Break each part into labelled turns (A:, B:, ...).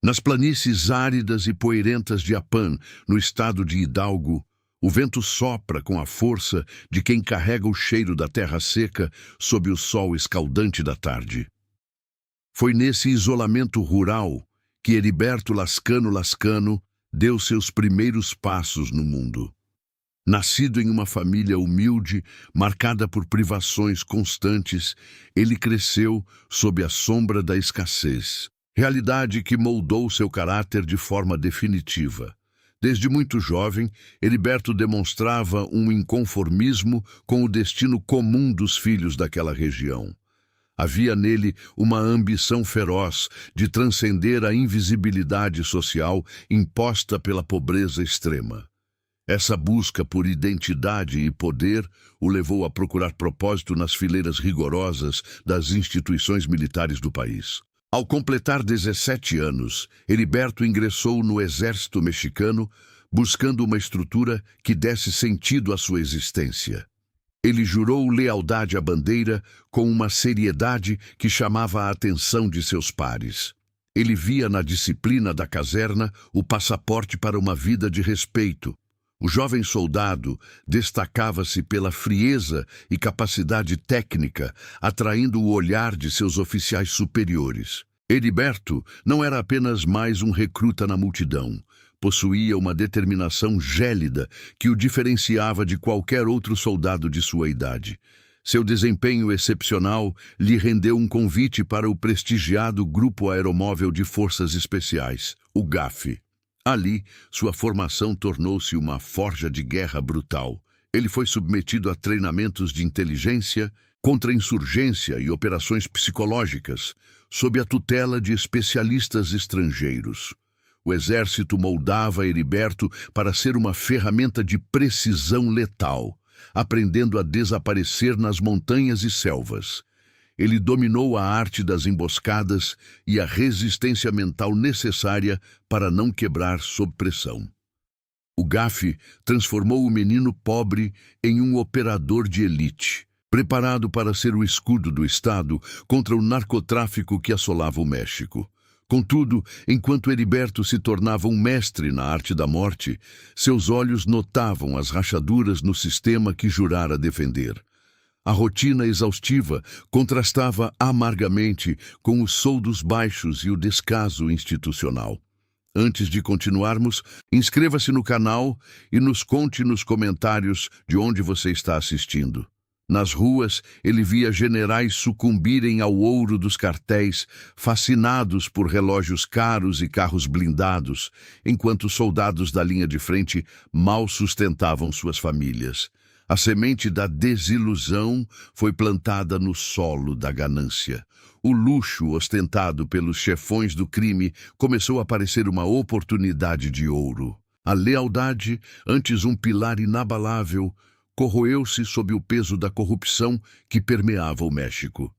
A: Nas planícies áridas e poeirentas de Apã, no estado de Hidalgo, o vento sopra com a força de quem carrega o cheiro da terra seca sob o sol escaldante da tarde. Foi nesse isolamento rural que Heriberto Lascano deu seus primeiros passos no mundo. Nascido em uma família humilde, marcada por privações constantes, ele cresceu sob a sombra da escassez, realidade que moldou seu caráter de forma definitiva. Desde muito jovem, Heriberto demonstrava um inconformismo com o destino comum dos filhos daquela região. Havia nele uma ambição feroz de transcender a invisibilidade social imposta pela pobreza extrema. Essa busca por identidade e poder o levou a procurar propósito nas fileiras rigorosas das instituições militares do país. Ao completar 17 anos, Heriberto ingressou no exército mexicano, buscando uma estrutura que desse sentido à sua existência. Ele jurou lealdade à bandeira com uma seriedade que chamava a atenção de seus pares. Ele via na disciplina da caserna o passaporte para uma vida de respeito. O jovem soldado destacava-se pela frieza e capacidade técnica, atraindo o olhar de seus oficiais superiores. Heriberto não era apenas mais um recruta na multidão. Possuía uma determinação gélida que o diferenciava de qualquer outro soldado de sua idade. Seu desempenho excepcional lhe rendeu um convite para o prestigiado Grupo Aeromóvel de Forças Especiais, o GAF. Ali, sua formação tornou-se uma forja de guerra brutal. Ele foi submetido a treinamentos de inteligência, contra-insurgência e operações psicológicas, sob a tutela de especialistas estrangeiros. O exército moldava Heriberto para ser uma ferramenta de precisão letal, aprendendo a desaparecer nas montanhas e selvas. Ele dominou a arte das emboscadas e a resistência mental necessária para não quebrar sob pressão. O GAF transformou o menino pobre em um operador de elite, preparado para ser o escudo do Estado contra o narcotráfico que assolava o México. Contudo, enquanto Heriberto se tornava um mestre na arte da morte, seus olhos notavam as rachaduras no sistema que jurara defender. A rotina exaustiva contrastava amargamente com os soldos baixos e o descaso institucional. Antes de continuarmos, inscreva-se no canal e nos conte nos comentários de onde você está assistindo. Nas ruas, ele via generais sucumbirem ao ouro dos cartéis, fascinados por relógios caros e carros blindados, enquanto soldados da linha de frente mal sustentavam suas famílias. A semente da desilusão foi plantada no solo da ganância. O luxo ostentado pelos chefões do crime começou a parecer uma oportunidade de ouro. A lealdade, antes um pilar inabalável, corroeu-se sob o peso da corrupção que permeava o México.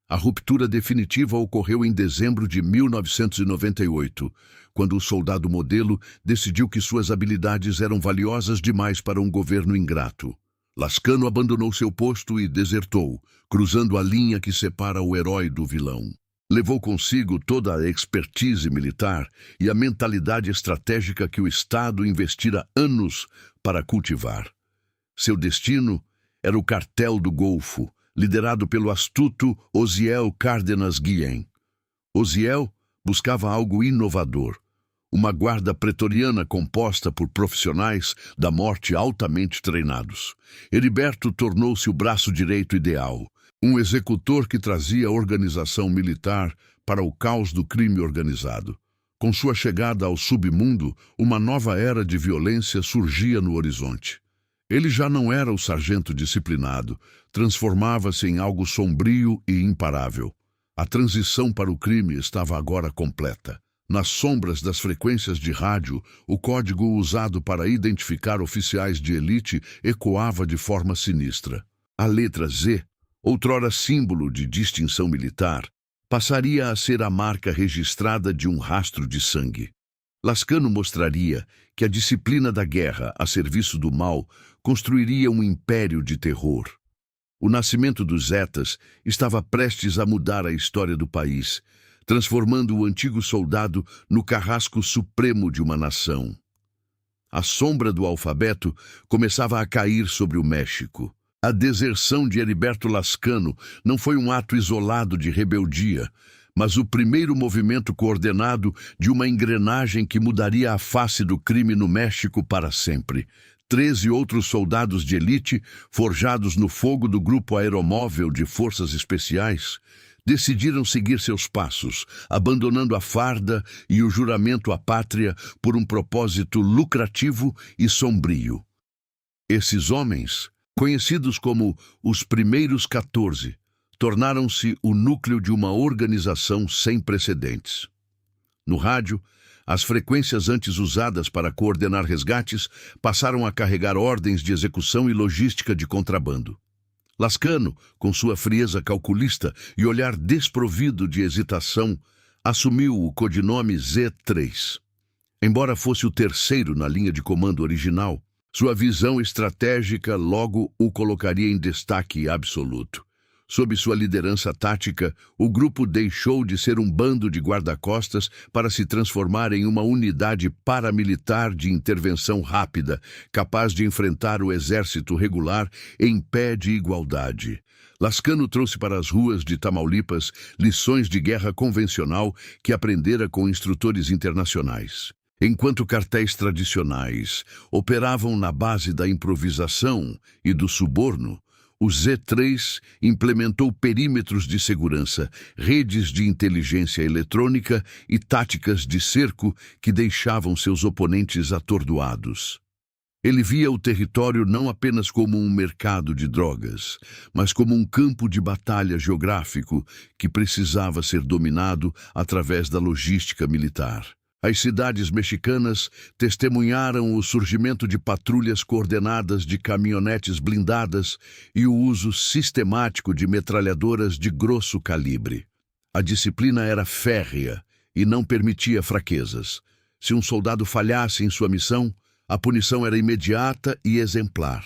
A: A ruptura definitiva ocorreu em dezembro de 1998, quando o soldado modelo decidiu que suas habilidades eram valiosas demais para um governo ingrato. Lascano abandonou seu posto e desertou, cruzando a linha que separa o herói do vilão. Levou consigo toda a expertise militar e a mentalidade estratégica que o Estado investira anos para cultivar. Seu destino era o Cartel do Golfo, liderado pelo astuto Osiel Cárdenas Guillén. Osiel buscava algo inovador, uma guarda pretoriana composta por profissionais da morte altamente treinados. Heriberto tornou-se o braço direito ideal, um executor que trazia a organização militar para o caos do crime organizado. Com sua chegada ao submundo, uma nova era de violência surgia no horizonte. Ele já não era o sargento disciplinado, transformava-se em algo sombrio e imparável. A transição para o crime estava agora completa. Nas sombras das frequências de rádio, o código usado para identificar oficiais de elite ecoava de forma sinistra. A letra Z, outrora símbolo de distinção militar, passaria a ser a marca registrada de um rastro de sangue. Lascano mostraria que a disciplina da guerra a serviço do mal construiria um império de terror. O nascimento dos Zetas estava prestes a mudar a história do país, transformando o antigo soldado no carrasco supremo de uma nação. A sombra do alfabeto começava a cair sobre o México. A deserção de Heriberto Lascano não foi um ato isolado de rebeldia, mas o primeiro movimento coordenado de uma engrenagem que mudaria a face do crime no México para sempre. 13 outros soldados de elite, forjados no fogo do Grupo Aeromóvel de Forças Especiais, decidiram seguir seus passos, abandonando a farda e o juramento à pátria por um propósito lucrativo e sombrio. Esses homens, conhecidos como os Primeiros 14, tornaram-se o núcleo de uma organização sem precedentes. No rádio, as frequências antes usadas para coordenar resgates passaram a carregar ordens de execução e logística de contrabando. Lascano, com sua frieza calculista e olhar desprovido de hesitação, assumiu o codinome Z3. Embora fosse o terceiro na linha de comando original, sua visão estratégica logo o colocaria em destaque absoluto. Sob sua liderança tática, o grupo deixou de ser um bando de guarda-costas para se transformar em uma unidade paramilitar de intervenção rápida, capaz de enfrentar o exército regular em pé de igualdade. Lascano trouxe para as ruas de Tamaulipas lições de guerra convencional que aprendera com instrutores internacionais. Enquanto cartéis tradicionais operavam na base da improvisação e do suborno, o Z3 implementou perímetros de segurança, redes de inteligência eletrônica e táticas de cerco que deixavam seus oponentes atordoados. Ele via o território não apenas como um mercado de drogas, mas como um campo de batalha geográfico que precisava ser dominado através da logística militar. As cidades mexicanas testemunharam o surgimento de patrulhas coordenadas de caminhonetes blindadas e o uso sistemático de metralhadoras de grosso calibre. A disciplina era férrea e não permitia fraquezas. Se um soldado falhasse em sua missão, a punição era imediata e exemplar.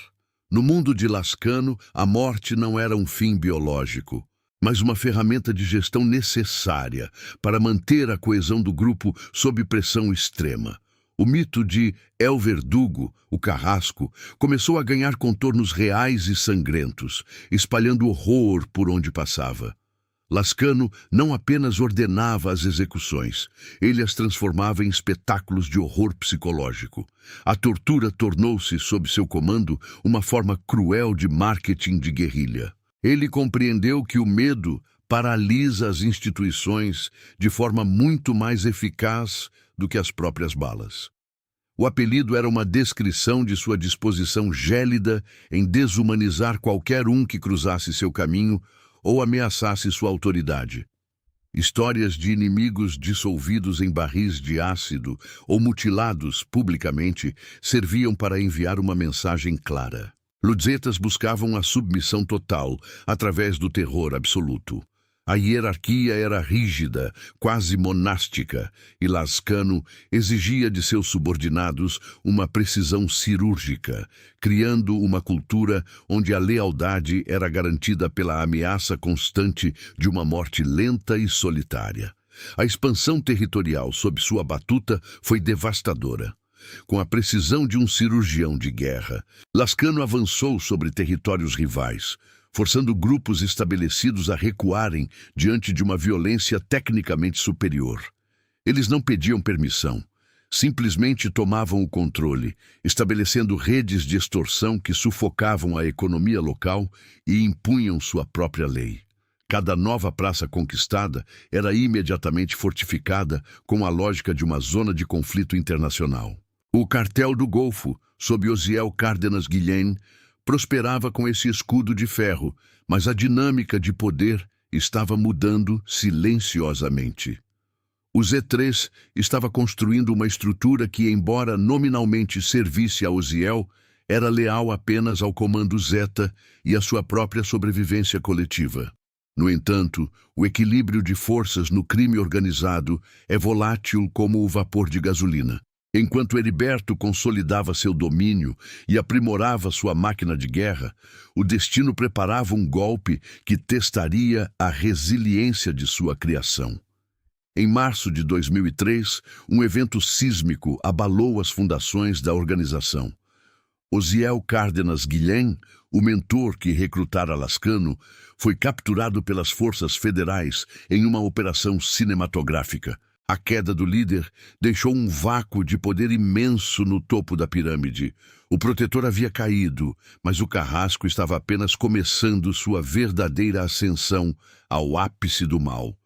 A: No mundo de Lascano, a morte não era um fim biológico, mas uma ferramenta de gestão necessária para manter a coesão do grupo sob pressão extrema. O mito de El Verdugo, o carrasco, começou a ganhar contornos reais e sangrentos, espalhando horror por onde passava. Lascano não apenas ordenava as execuções, ele as transformava em espetáculos de horror psicológico. A tortura tornou-se, sob seu comando, uma forma cruel de marketing de guerrilha. Ele compreendeu que o medo paralisa as instituições de forma muito mais eficaz do que as próprias balas. O apelido era uma descrição de sua disposição gélida em desumanizar qualquer um que cruzasse seu caminho ou ameaçasse sua autoridade. Histórias de inimigos dissolvidos em barris de ácido ou mutilados publicamente serviam para enviar uma mensagem clara. Ludzetas buscavam a submissão total através do terror absoluto. A hierarquia era rígida, quase monástica, e Lascano exigia de seus subordinados uma precisão cirúrgica, criando uma cultura onde a lealdade era garantida pela ameaça constante de uma morte lenta e solitária. A expansão territorial sob sua batuta foi devastadora. Com a precisão de um cirurgião de guerra, Lascano avançou sobre territórios rivais, forçando grupos estabelecidos a recuarem diante de uma violência tecnicamente superior. Eles não pediam permissão, simplesmente tomavam o controle, estabelecendo redes de extorsão que sufocavam a economia local e impunham sua própria lei. Cada nova praça conquistada era imediatamente fortificada com a lógica de uma zona de conflito internacional. O Cartel do Golfo, sob Osiel Cárdenas Guillén, prosperava com esse escudo de ferro, mas a dinâmica de poder estava mudando silenciosamente. O Z3 estava construindo uma estrutura que, embora nominalmente servisse a Osiel, era leal apenas ao comando Zeta e à sua própria sobrevivência coletiva. No entanto, o equilíbrio de forças no crime organizado é volátil como o vapor de gasolina. Enquanto Heriberto consolidava seu domínio e aprimorava sua máquina de guerra, o destino preparava um golpe que testaria a resiliência de sua criação. Em março de 2003, um evento sísmico abalou as fundações da organização. Osiel Cárdenas Guilhem, o mentor que recrutara Lascano, foi capturado pelas forças federais em uma operação cinematográfica. A queda do líder deixou um vácuo de poder imenso no topo da pirâmide. O protetor havia caído, mas o carrasco estava apenas começando sua verdadeira ascensão ao ápice do mal.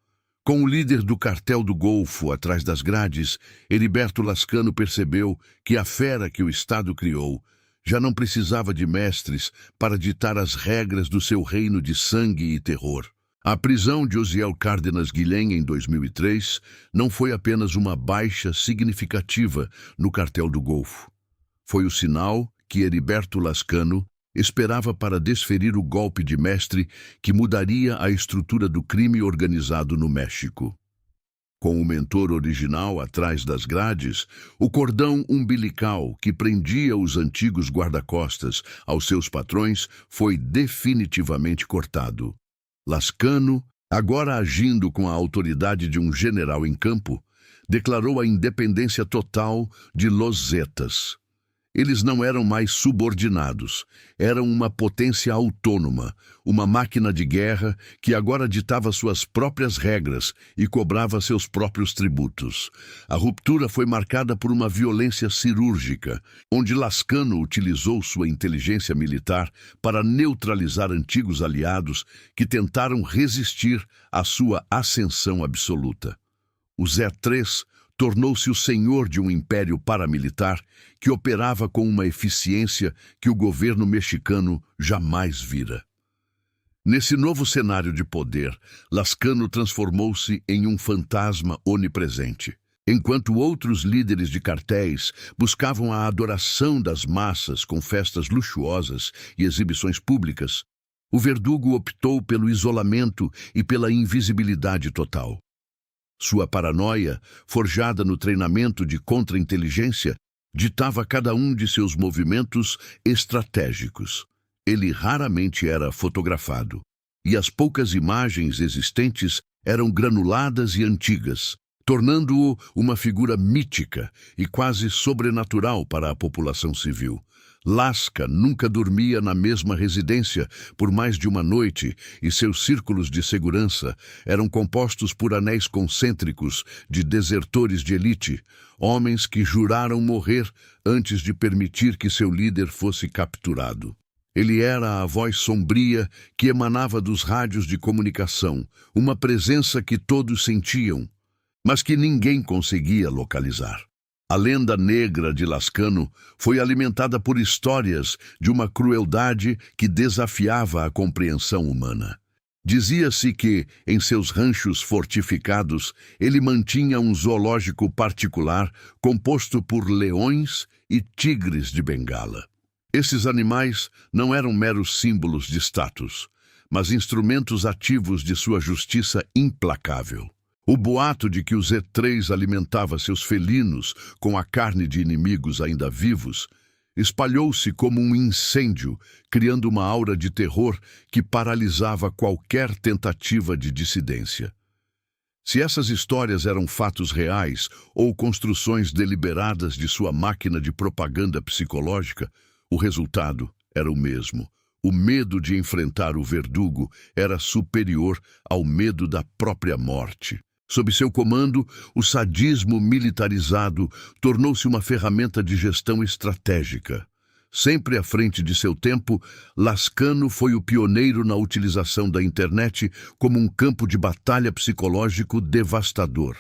A: Com o líder do cartel do Golfo atrás das grades, Heriberto Lascano percebeu que a fera que o Estado criou já não precisava de mestres para ditar as regras do seu reino de sangue e terror. A prisão de Osiel Cárdenas Guilhem em 2003 não foi apenas uma baixa significativa no cartel do Golfo. Foi o sinal que Heriberto Lascano esperava para desferir o golpe de mestre que mudaria a estrutura do crime organizado no México. Com o mentor original atrás das grades, o cordão umbilical que prendia os antigos guarda-costas aos seus patrões foi definitivamente cortado. Lascano, agora agindo com a autoridade de um general em campo, declarou a independência total de Los Zetas. Eles não eram mais subordinados, eram uma potência autônoma, uma máquina de guerra que agora ditava suas próprias regras e cobrava seus próprios tributos. A ruptura foi marcada por uma violência cirúrgica, onde Lascano utilizou sua inteligência militar para neutralizar antigos aliados que tentaram resistir à sua ascensão absoluta. O Z3 tornou-se o senhor de um império paramilitar que operava com uma eficiência que o governo mexicano jamais vira. Nesse novo cenário de poder, Lascano transformou-se em um fantasma onipresente. Enquanto outros líderes de cartéis buscavam a adoração das massas com festas luxuosas e exibições públicas, o Verdugo optou pelo isolamento e pela invisibilidade total. Sua paranoia, forjada no treinamento de contra-inteligência, ditava cada um de seus movimentos estratégicos. Ele raramente era fotografado, e as poucas imagens existentes eram granuladas e antigas, tornando-o uma figura mítica e quase sobrenatural para a população civil. Lasca nunca dormia na mesma residência por mais de uma noite e seus círculos de segurança eram compostos por anéis concêntricos de desertores de elite, homens que juraram morrer antes de permitir que seu líder fosse capturado. Ele era a voz sombria que emanava dos rádios de comunicação, uma presença que todos sentiam, mas que ninguém conseguia localizar. A lenda negra de Lascano foi alimentada por histórias de uma crueldade que desafiava a compreensão humana. Dizia-se que, em seus ranchos fortificados, ele mantinha um zoológico particular composto por leões e tigres de Bengala. Esses animais não eram meros símbolos de status, mas instrumentos ativos de sua justiça implacável. O boato de que o Z3 alimentava seus felinos com a carne de inimigos ainda vivos espalhou-se como um incêndio, criando uma aura de terror que paralisava qualquer tentativa de dissidência. Se essas histórias eram fatos reais ou construções deliberadas de sua máquina de propaganda psicológica, o resultado era o mesmo. O medo de enfrentar o Verdugo era superior ao medo da própria morte. Sob seu comando, o sadismo militarizado tornou-se uma ferramenta de gestão estratégica. Sempre à frente de seu tempo, Lascano foi o pioneiro na utilização da internet como um campo de batalha psicológico devastador.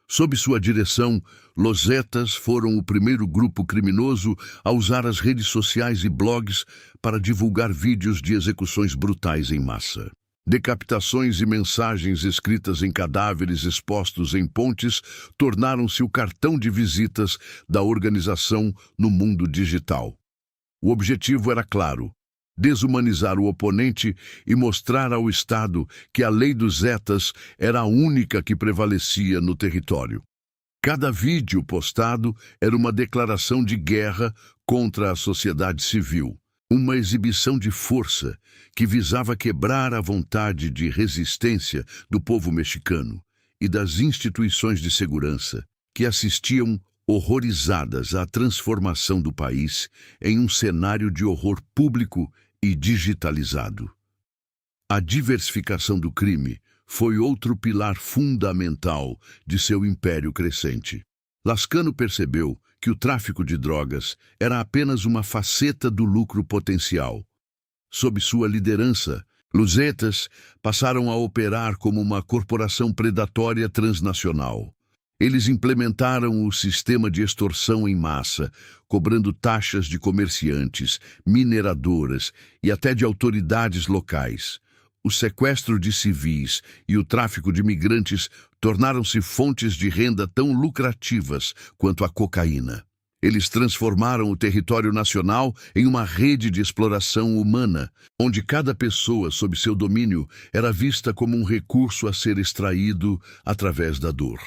A: Sob sua direção, Los Zetas foram o primeiro grupo criminoso a usar as redes sociais e blogs para divulgar vídeos de execuções brutais em massa. Decapitações e mensagens escritas em cadáveres expostos em pontes tornaram-se o cartão de visitas da organização no mundo digital. O objetivo era claro: desumanizar o oponente e mostrar ao Estado que a lei dos Zetas era a única que prevalecia no território. Cada vídeo postado era uma declaração de guerra contra a sociedade civil. Uma exibição de força que visava quebrar a vontade de resistência do povo mexicano e das instituições de segurança, que assistiam horrorizadas à transformação do país em um cenário de horror público e digitalizado. A diversificação do crime foi outro pilar fundamental de seu império crescente. Lascano percebeu que o tráfico de drogas era apenas uma faceta do lucro potencial. Sob sua liderança, Los Zetas passaram a operar como uma corporação predatória transnacional. Eles implementaram o sistema de extorsão em massa, cobrando taxas de comerciantes, mineradoras e até de autoridades locais. O sequestro de civis e o tráfico de migrantes tornaram-se fontes de renda tão lucrativas quanto a cocaína. Eles transformaram o território nacional em uma rede de exploração humana, onde cada pessoa sob seu domínio era vista como um recurso a ser extraído através da dor.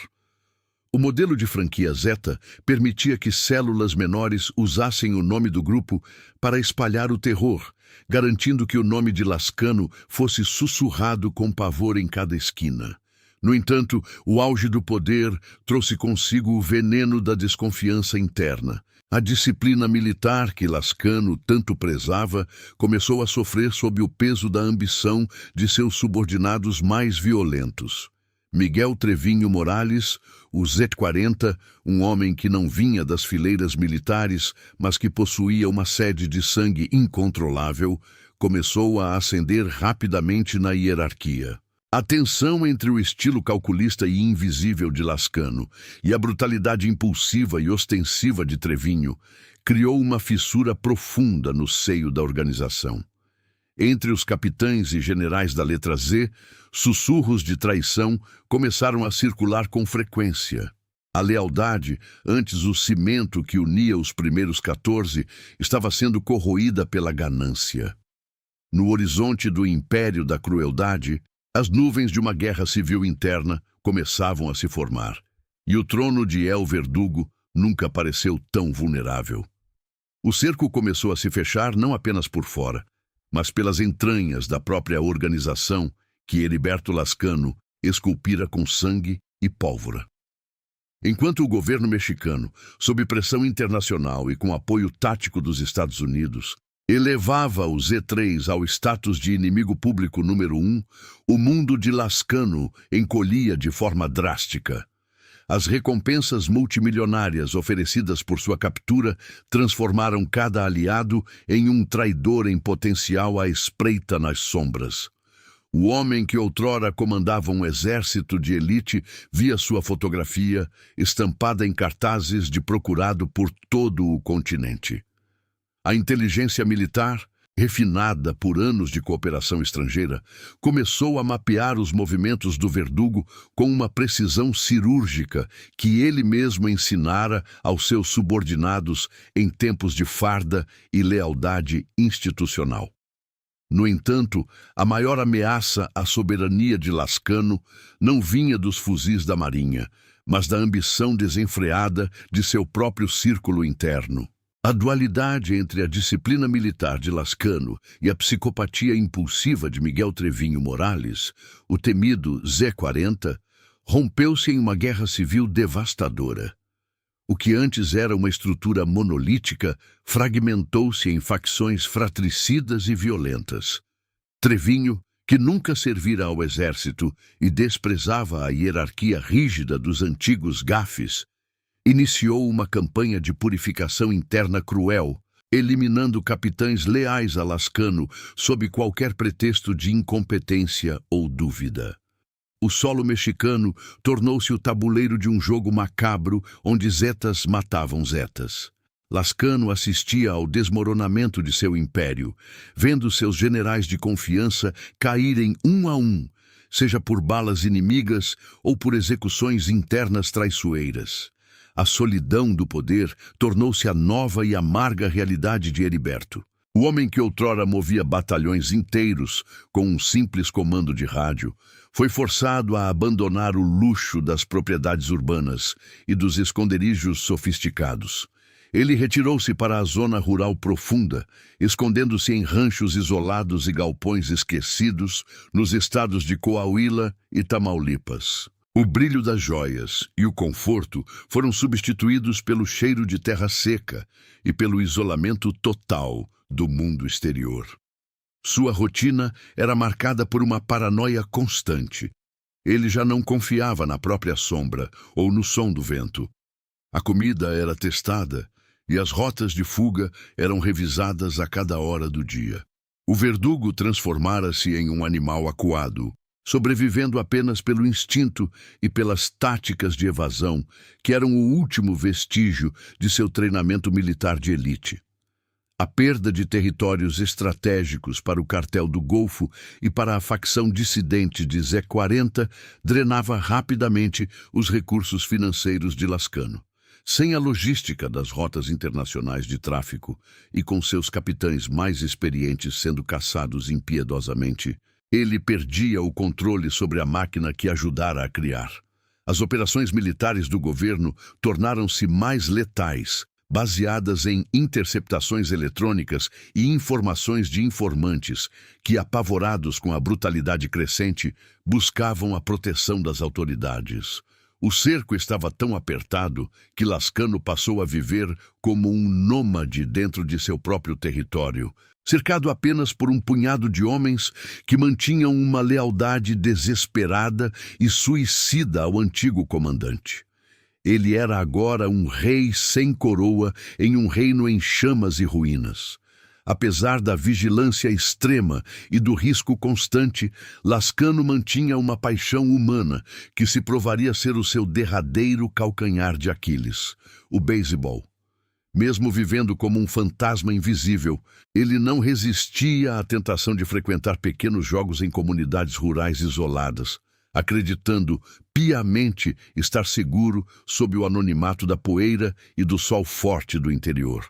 A: O modelo de franquia Zeta permitia que células menores usassem o nome do grupo para espalhar o terror, garantindo que o nome de Lascano fosse sussurrado com pavor em cada esquina. No entanto, o auge do poder trouxe consigo o veneno da desconfiança interna. A disciplina militar que Lascano tanto prezava começou a sofrer sob o peso da ambição de seus subordinados mais violentos. Miguel Trevinho Morales, o Z40, um homem que não vinha das fileiras militares, mas que possuía uma sede de sangue incontrolável, começou a ascender rapidamente na hierarquia. A tensão entre o estilo calculista e invisível de Lascano e a brutalidade impulsiva e ostensiva de Trevinho criou uma fissura profunda no seio da organização. Entre os capitães e generais da letra Z, sussurros de traição começaram a circular com frequência. A lealdade, antes o cimento que unia os primeiros 14, estava sendo corroída pela ganância. No horizonte do império da crueldade, as nuvens de uma guerra civil interna começavam a se formar, e o trono de El Verdugo nunca pareceu tão vulnerável. O cerco começou a se fechar não apenas por fora, mas pelas entranhas da própria organização que Heriberto Lascano esculpira com sangue e pólvora. Enquanto o governo mexicano, sob pressão internacional e com apoio tático dos Estados Unidos, elevava o Z3 ao status de inimigo público número 1, o mundo de Lascano encolhia de forma drástica. As recompensas multimilionárias oferecidas por sua captura transformaram cada aliado em um traidor em potencial à espreita nas sombras. O homem que outrora comandava um exército de elite via sua fotografia estampada em cartazes de procurado por todo o continente. A inteligência militar, refinada por anos de cooperação estrangeira, começou a mapear os movimentos do Verdugo com uma precisão cirúrgica que ele mesmo ensinara aos seus subordinados em tempos de farda e lealdade institucional. No entanto, a maior ameaça à soberania de Lascano não vinha dos fuzis da Marinha, mas da ambição desenfreada de seu próprio círculo interno. A dualidade entre a disciplina militar de Lascano e a psicopatia impulsiva de Miguel Trevinho Morales, o temido Z40, rompeu-se em uma guerra civil devastadora. O que antes era uma estrutura monolítica fragmentou-se em facções fratricidas e violentas. Trevinho, que nunca servira ao exército e desprezava a hierarquia rígida dos antigos gafes, iniciou uma campanha de purificação interna cruel, eliminando capitães leais a Lascano sob qualquer pretexto de incompetência ou dúvida. O solo mexicano tornou-se o tabuleiro de um jogo macabro onde zetas matavam zetas. Lascano assistia ao desmoronamento de seu império, vendo seus generais de confiança caírem um a um, seja por balas inimigas ou por execuções internas traiçoeiras. A solidão do poder tornou-se a nova e amarga realidade de Heriberto. O homem que outrora movia batalhões inteiros com um simples comando de rádio, foi forçado a abandonar o luxo das propriedades urbanas e dos esconderijos sofisticados. Ele retirou-se para a zona rural profunda, escondendo-se em ranchos isolados e galpões esquecidos nos estados de Coahuila e Tamaulipas. O brilho das joias e o conforto foram substituídos pelo cheiro de terra seca e pelo isolamento total do mundo exterior. Sua rotina era marcada por uma paranoia constante. Ele já não confiava na própria sombra ou no som do vento. A comida era testada e as rotas de fuga eram revisadas a cada hora do dia. O verdugo transformara-se em um animal acuado, sobrevivendo apenas pelo instinto e pelas táticas de evasão, que eram o último vestígio de seu treinamento militar de elite. A perda de territórios estratégicos para o cartel do Golfo e para a facção dissidente de Zé 40 drenava rapidamente os recursos financeiros de Lascano. Sem a logística das rotas internacionais de tráfico e com seus capitães mais experientes sendo caçados impiedosamente, ele perdia o controle sobre a máquina que ajudara a criar. As operações militares do governo tornaram-se mais letais, baseadas em interceptações eletrônicas e informações de informantes que, apavorados com a brutalidade crescente, buscavam a proteção das autoridades. O cerco estava tão apertado que Lascano passou a viver como um nômade dentro de seu próprio território, cercado apenas por um punhado de homens que mantinham uma lealdade desesperada e suicida ao antigo comandante. Ele era agora um rei sem coroa em um reino em chamas e ruínas. Apesar da vigilância extrema e do risco constante, Lascano mantinha uma paixão humana que se provaria ser o seu derradeiro calcanhar de Aquiles, o beisebol. Mesmo vivendo como um fantasma invisível, ele não resistia à tentação de frequentar pequenos jogos em comunidades rurais isoladas, acreditando piamente estar seguro sob o anonimato da poeira e do sol forte do interior.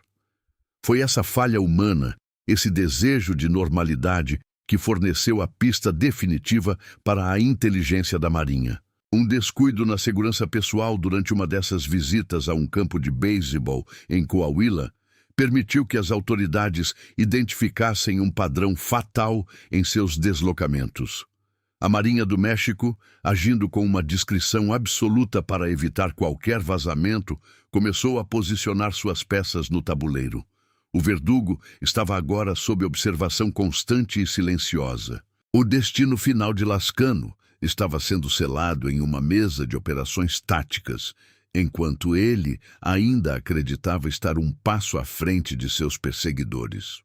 A: Foi essa falha humana, esse desejo de normalidade, que forneceu a pista definitiva para a inteligência da Marinha. Um descuido na segurança pessoal durante uma dessas visitas a um campo de beisebol em Coahuila permitiu que as autoridades identificassem um padrão fatal em seus deslocamentos. A Marinha do México, agindo com uma discrição absoluta para evitar qualquer vazamento, começou a posicionar suas peças no tabuleiro. O verdugo estava agora sob observação constante e silenciosa. O destino final de Lascano estava sendo selado em uma mesa de operações táticas, enquanto ele ainda acreditava estar um passo à frente de seus perseguidores.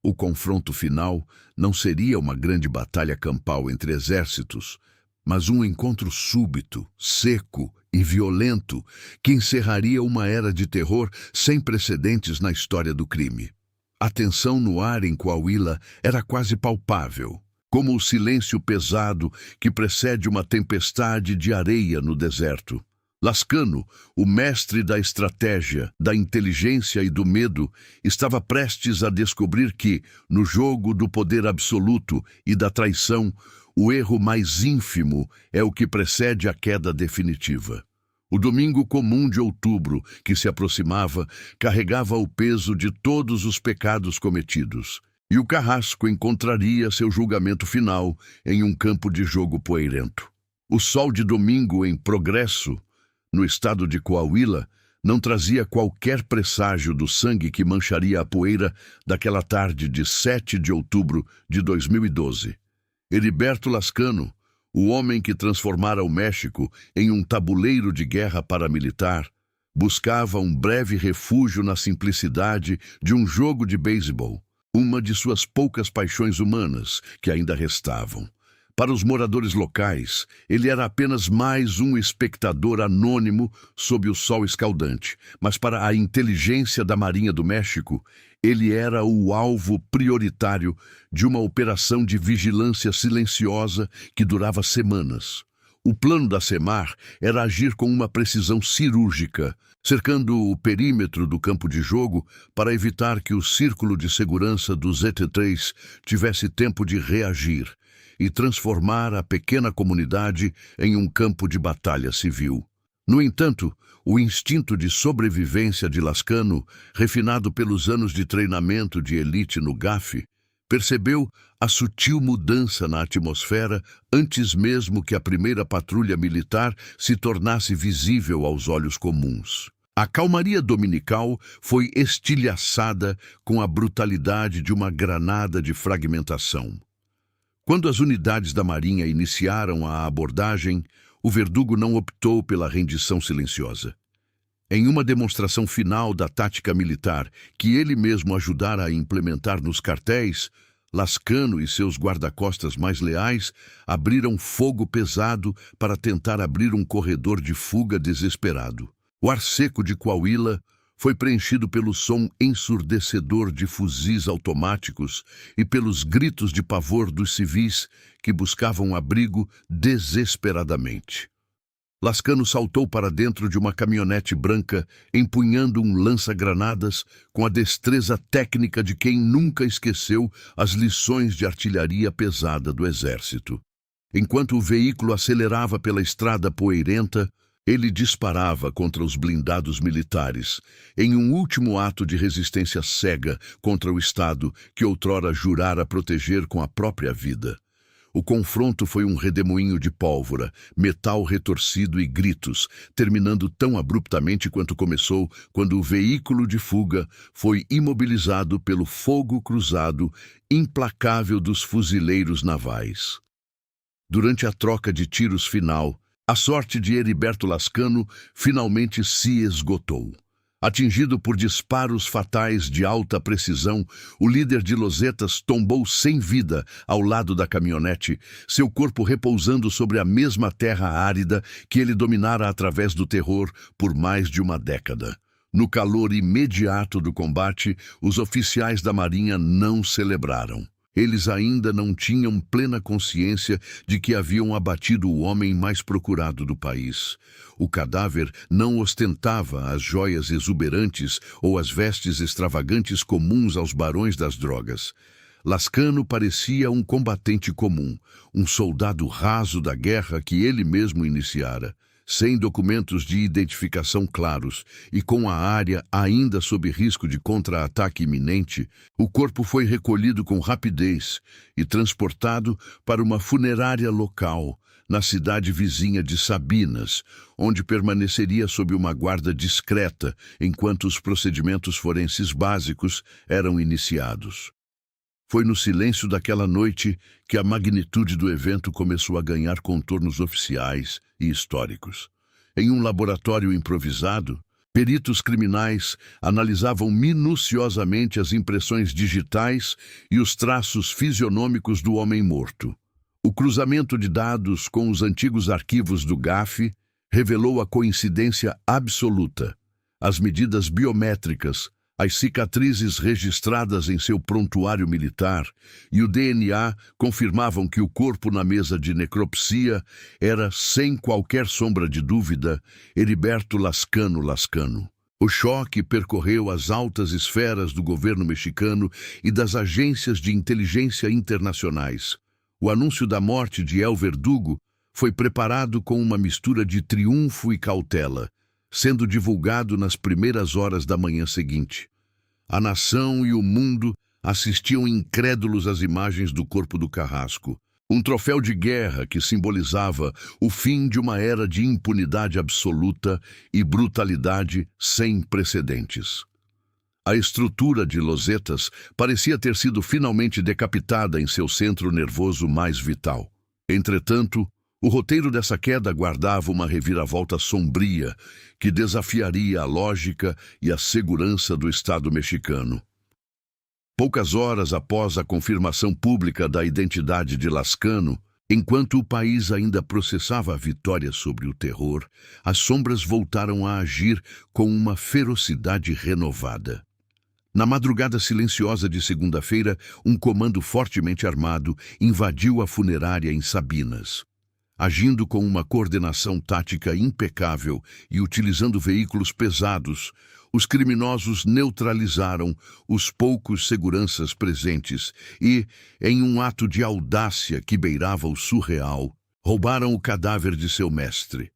A: O confronto final não seria uma grande batalha campal entre exércitos, mas um encontro súbito, seco e violento que encerraria uma era de terror sem precedentes na história do crime. A tensão no ar em Coahuila era quase palpável, como o silêncio pesado que precede uma tempestade de areia no deserto. Lascano, o mestre da estratégia, da inteligência e do medo, estava prestes a descobrir que, no jogo do poder absoluto e da traição, o erro mais ínfimo é o que precede a queda definitiva. O domingo comum de outubro, que se aproximava, carregava o peso de todos os pecados cometidos, e o carrasco encontraria seu julgamento final em um campo de jogo poeirento. O sol de domingo em progresso, no estado de Coahuila, não trazia qualquer presságio do sangue que mancharia a poeira daquela tarde de 7 de outubro de 2012. Heriberto Lascano, o homem que transformara o México em um tabuleiro de guerra paramilitar, buscava um breve refúgio na simplicidade de um jogo de beisebol, uma de suas poucas paixões humanas que ainda restavam. Para os moradores locais, ele era apenas mais um espectador anônimo sob o sol escaldante, mas para a inteligência da Marinha do México, ele era o alvo prioritário de uma operação de vigilância silenciosa que durava semanas. O plano da SEMAR era agir com uma precisão cirúrgica, cercando o perímetro do campo de jogo para evitar que o círculo de segurança do ZT-3 tivesse tempo de reagir e transformar a pequena comunidade em um campo de batalha civil. No entanto, o instinto de sobrevivência de Lascano, refinado pelos anos de treinamento de elite no GAF, Percebeu a sutil mudança na atmosfera antes mesmo que a primeira patrulha militar se tornasse visível aos olhos comuns. A calmaria dominical foi estilhaçada com a brutalidade de uma granada de fragmentação. Quando as unidades da Marinha iniciaram a abordagem, o Verdugo não optou pela rendição silenciosa. Em uma demonstração final da tática militar que ele mesmo ajudara a implementar nos quartéis, Lascano e seus guarda-costas mais leais abriram fogo pesado para tentar abrir um corredor de fuga desesperado. O ar seco de Coahuila foi preenchido pelo som ensurdecedor de fuzis automáticos e pelos gritos de pavor dos civis que buscavam abrigo desesperadamente. Lascano saltou para dentro de uma caminhonete branca, empunhando um lança-granadas com a destreza técnica de quem nunca esqueceu as lições de artilharia pesada do exército. Enquanto o veículo acelerava pela estrada poeirenta, ele disparava contra os blindados militares, em um último ato de resistência cega contra o Estado que outrora jurara proteger com a própria vida. O confronto foi um redemoinho de pólvora, metal retorcido e gritos, terminando tão abruptamente quanto começou quando o veículo de fuga foi imobilizado pelo fogo cruzado implacável dos fuzileiros navais. Durante a troca de tiros final, a sorte de Heriberto Lascano finalmente se esgotou. Atingido por disparos fatais de alta precisão, o líder de Losetas tombou sem vida ao lado da caminhonete, seu corpo repousando sobre a mesma terra árida que ele dominara através do terror por mais de uma década. No calor imediato do combate, os oficiais da Marinha não celebraram. Eles ainda não tinham plena consciência de que haviam abatido o homem mais procurado do país. O cadáver não ostentava as joias exuberantes ou as vestes extravagantes comuns aos barões das drogas. Lascano parecia um combatente comum, um soldado raso da guerra que ele mesmo iniciara. Sem documentos de identificação claros e com a área ainda sob risco de contra-ataque iminente, o corpo foi recolhido com rapidez e transportado para uma funerária local, na cidade vizinha de Sabinas, onde permaneceria sob uma guarda discreta enquanto os procedimentos forenses básicos eram iniciados. Foi no silêncio daquela noite que a magnitude do evento começou a ganhar contornos oficiais e históricos. Em um laboratório improvisado, peritos criminais analisavam minuciosamente as impressões digitais e os traços fisionômicos do homem morto. O cruzamento de dados com os antigos arquivos do GAF revelou a coincidência absoluta. As medidas biométricas, as cicatrizes registradas em seu prontuário militar e o DNA confirmavam que o corpo na mesa de necropsia era, sem qualquer sombra de dúvida, Heriberto Lascano. O choque percorreu as altas esferas do governo mexicano e das agências de inteligência internacionais. O anúncio da morte de El Verdugo foi preparado com uma mistura de triunfo e cautela, sendo divulgado nas primeiras horas da manhã seguinte. A nação e o mundo assistiam incrédulos às imagens do corpo do carrasco, um troféu de guerra que simbolizava o fim de uma era de impunidade absoluta e brutalidade sem precedentes. A estrutura de Losetas parecia ter sido finalmente decapitada em seu centro nervoso mais vital. Entretanto, o roteiro dessa queda guardava uma reviravolta sombria que desafiaria a lógica e a segurança do Estado mexicano. Poucas horas após a confirmação pública da identidade de Lascano, enquanto o país ainda processava a vitória sobre o terror, as sombras voltaram a agir com uma ferocidade renovada. Na madrugada silenciosa de segunda-feira, um comando fortemente armado invadiu a funerária em Sabinas. Agindo com uma coordenação tática impecável e utilizando veículos pesados, os criminosos neutralizaram os poucos seguranças presentes e, em um ato de audácia que beirava o surreal, roubaram o cadáver de seu mestre.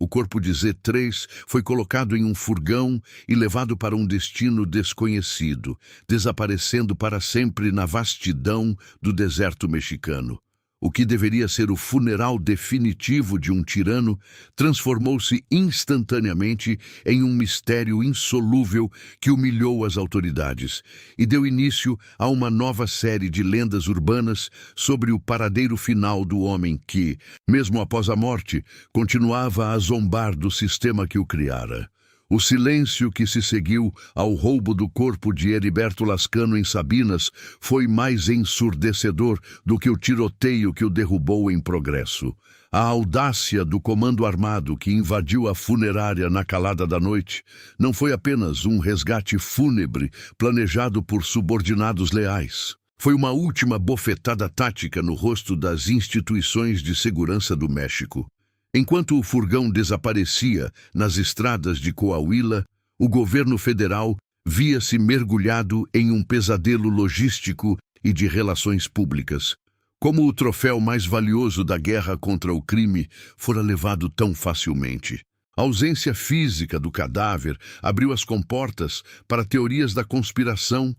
A: O corpo de Z3 foi colocado em um furgão e levado para um destino desconhecido, desaparecendo para sempre na vastidão do deserto mexicano. O que deveria ser o funeral definitivo de um tirano transformou-se instantaneamente em um mistério insolúvel que humilhou as autoridades e deu início a uma nova série de lendas urbanas sobre o paradeiro final do homem que, mesmo após a morte, continuava a zombar do sistema que o criara. O silêncio que se seguiu ao roubo do corpo de Heriberto Lascano em Sabinas foi mais ensurdecedor do que o tiroteio que o derrubou em progresso. A audácia do comando armado que invadiu a funerária na calada da noite não foi apenas um resgate fúnebre planejado por subordinados leais. Foi uma última bofetada tática no rosto das instituições de segurança do México. Enquanto o furgão desaparecia nas estradas de Coahuila, o governo federal via-se mergulhado em um pesadelo logístico e de relações públicas. Como o troféu mais valioso da guerra contra o crime fora levado tão facilmente. A ausência física do cadáver abriu as comportas para teorias da conspiração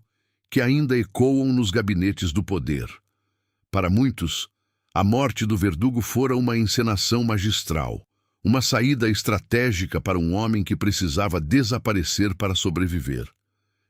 A: que ainda ecoam nos gabinetes do poder. Para muitos, a morte do verdugo fora uma encenação magistral, uma saída estratégica para um homem que precisava desaparecer para sobreviver.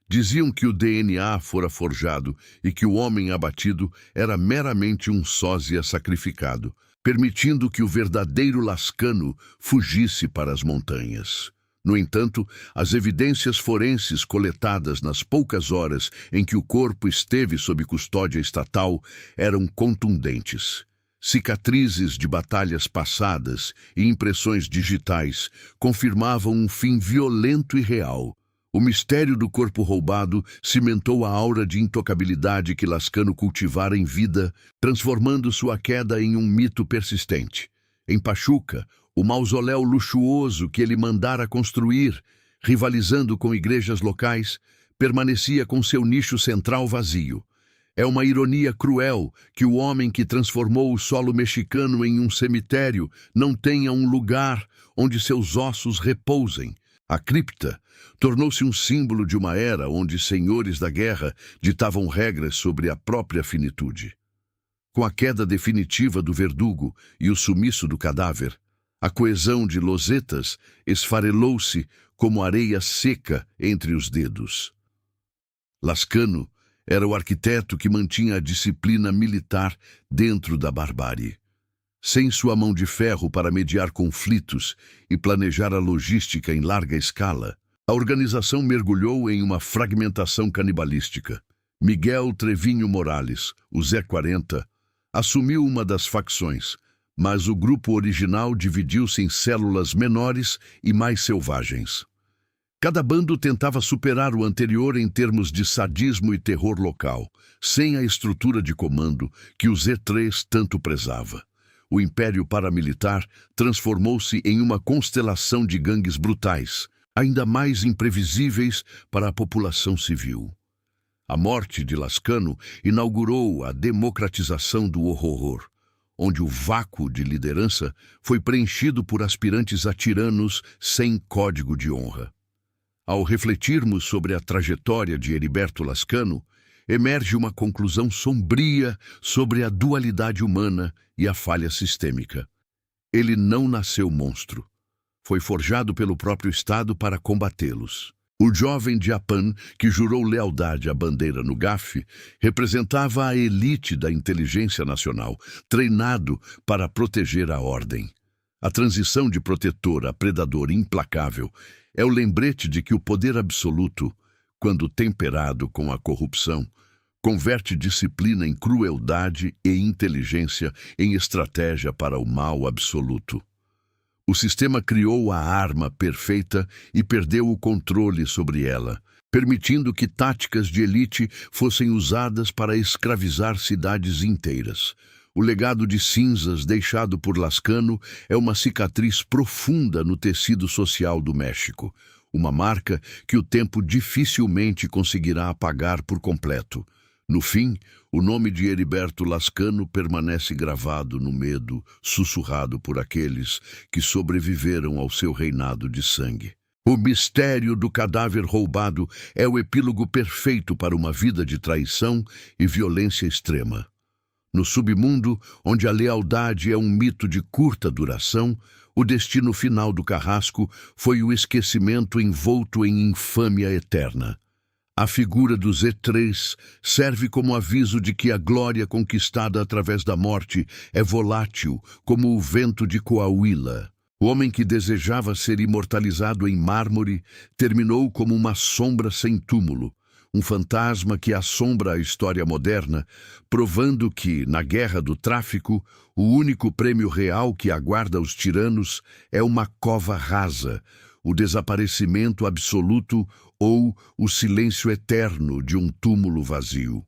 A: Diziam que o DNA fora forjado e que o homem abatido era meramente um sósia sacrificado, permitindo que o verdadeiro Lascano fugisse para as montanhas. No entanto, as evidências forenses coletadas nas poucas horas em que o corpo esteve sob custódia estatal eram contundentes. Cicatrizes de batalhas passadas e impressões digitais confirmavam um fim violento e real. O mistério do corpo roubado cimentou a aura de intocabilidade que Lascano cultivara em vida, transformando sua queda em um mito persistente. Em Pachuca, o mausoléu luxuoso que ele mandara construir, rivalizando com igrejas locais, permanecia com seu nicho central vazio. É uma ironia cruel que o homem que transformou o solo mexicano em um cemitério não tenha um lugar onde seus ossos repousem. A cripta tornou-se um símbolo de uma era onde senhores da guerra ditavam regras sobre a própria finitude. Com a queda definitiva do verdugo e o sumiço do cadáver, a coesão de Losetas esfarelou-se como areia seca entre os dedos. Lascano era o arquiteto que mantinha a disciplina militar dentro da barbárie. Sem sua mão de ferro para mediar conflitos e planejar a logística em larga escala, a organização mergulhou em uma fragmentação canibalística. Miguel Trevinho Morales, o Zé 40, assumiu uma das facções, mas o grupo original dividiu-se em células menores e mais selvagens. Cada bando tentava superar o anterior em termos de sadismo e terror local, sem a estrutura de comando que o Z3 tanto prezava. O Império Paramilitar transformou-se em uma constelação de gangues brutais, ainda mais imprevisíveis para a população civil. A morte de Lascano inaugurou a democratização do horror, onde o vácuo de liderança foi preenchido por aspirantes a tiranos sem código de honra. Ao refletirmos sobre a trajetória de Heriberto Lascano, emerge uma conclusão sombria sobre a dualidade humana e a falha sistêmica. Ele não nasceu monstro. Foi forjado pelo próprio Estado para combatê-los. O jovem Diapan, que jurou lealdade à bandeira no GAF, representava a elite da inteligência nacional, treinado para proteger a ordem. A transição de protetor a predador implacável é o lembrete de que o poder absoluto, quando temperado com a corrupção, converte disciplina em crueldade e inteligência em estratégia para o mal absoluto. O sistema criou a arma perfeita e perdeu o controle sobre ela, permitindo que táticas de elite fossem usadas para escravizar cidades inteiras. O legado de cinzas deixado por Lascano é uma cicatriz profunda no tecido social do México, uma marca que o tempo dificilmente conseguirá apagar por completo. No fim, o nome de Heriberto Lascano permanece gravado no medo, sussurrado por aqueles que sobreviveram ao seu reinado de sangue. O mistério do cadáver roubado é o epílogo perfeito para uma vida de traição e violência extrema. No submundo, onde a lealdade é um mito de curta duração, o destino final do carrasco foi o esquecimento envolto em infâmia eterna. A figura do Z3 serve como aviso de que a glória conquistada através da morte é volátil, como o vento de Coahuila. O homem que desejava ser imortalizado em mármore terminou como uma sombra sem túmulo, um fantasma que assombra a história moderna, provando que, na guerra do tráfico, o único prêmio real que aguarda os tiranos é uma cova rasa, o desaparecimento absoluto ou o silêncio eterno de um túmulo vazio.